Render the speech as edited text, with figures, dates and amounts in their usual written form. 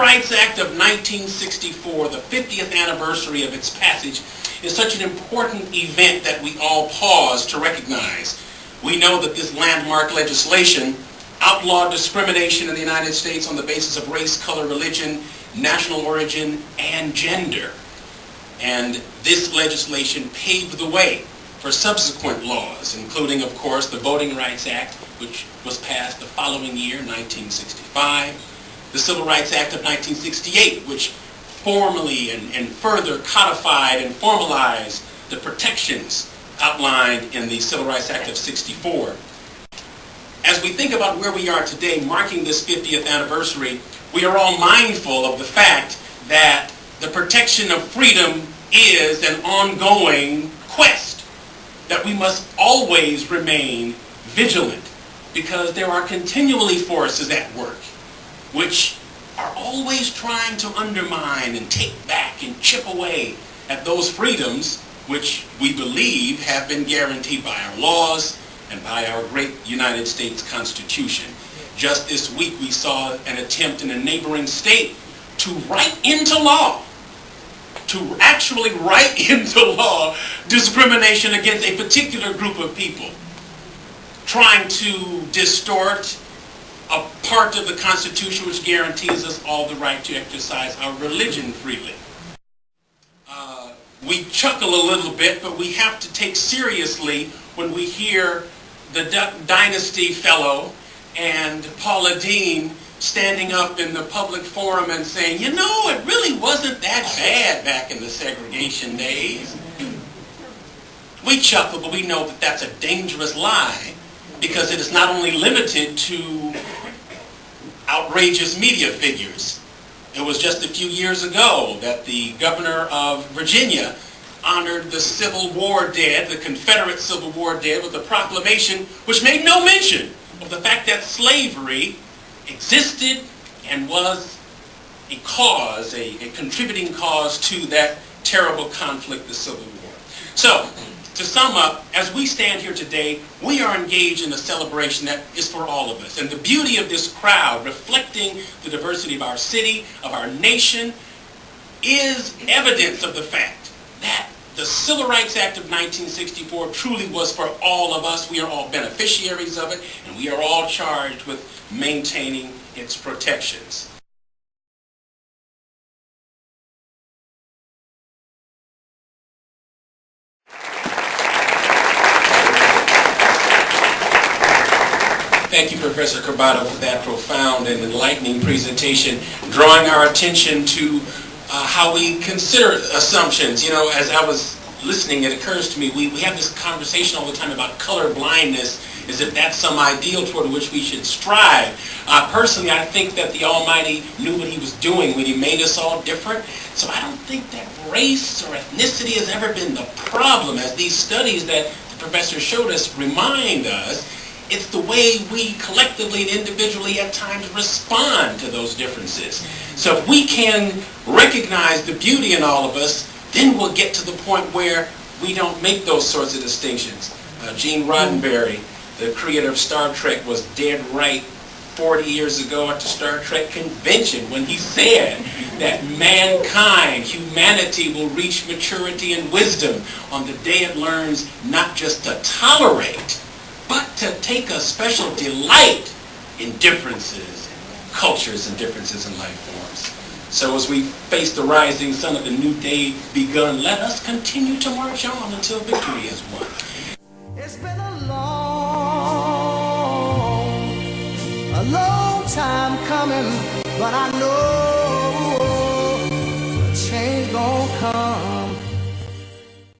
Rights Act of 1964, the 50th anniversary of its passage, is such an important event that we all pause to recognize. We know that this landmark legislation outlawed discrimination in the United States on the basis of race, color, religion, national origin, and gender. And this legislation paved the way for subsequent laws, including, of course, the Voting Rights Act, which was passed the following year, 1965, the Civil Rights Act of 1968, which formally and further codified and formalized the protections outlined in the Civil Rights Act of 64. As we think about where we are today, marking this 50th anniversary, we are all mindful of the fact that the protection of freedom is an ongoing quest, that we must always remain vigilant, because there are continually forces at work which are always trying to undermine and take back and chip away at those freedoms which we believe have been guaranteed by our laws and by our great United States Constitution. Just this week we saw an attempt in a neighboring state to write into law, to actually write into law discrimination against a particular group of people, trying to distort a part of the Constitution which guarantees us all the right to exercise our religion freely. We chuckle a little bit, but we have to take seriously when we hear the Dynasty Fellow and Paula Deen standing up in the public forum and saying, you know, it really wasn't that bad back in the segregation days. We chuckle, but we know that that's a dangerous lie, because it is not only limited to outrageous media figures. It was just a few years ago that the governor of Virginia honored the Civil War dead, the Confederate Civil War dead, with a proclamation which made no mention of the fact that slavery existed and was a cause, a contributing cause to that terrible conflict, the Civil War. So, to sum up, as we stand here today, we are engaged in a celebration that is for all of us. And the beauty of this crowd, reflecting the diversity of our city, of our nation, is evidence of the fact that the Civil Rights Act of 1964 truly was for all of us. We are all beneficiaries of it, and we are all charged with maintaining its protections. Thank you, Professor Corbato, for that profound and enlightening presentation, drawing our attention to how we consider assumptions. You know, as I was listening, it occurs to me, we have this conversation all the time about color blindness, as if that's some ideal toward which we should strive. Personally, I think that the Almighty knew what he was doing when he made us all different. So I don't think that race or ethnicity has ever been the problem, as these studies that the professor showed us remind us. It's the way we collectively and individually at times respond to those differences. So if we can recognize the beauty in all of us, then we'll get to the point where we don't make those sorts of distinctions. Gene Roddenberry, the creator of Star Trek, was dead right 40 years ago at the Star Trek convention when he said that mankind, humanity, will reach maturity and wisdom on the day it learns not just to tolerate, but to take a special delight in differences, cultures, and differences in life forms. So as we face the rising sun of the new day begun, let us continue to march on until victory is won. It's been a long time coming, but I know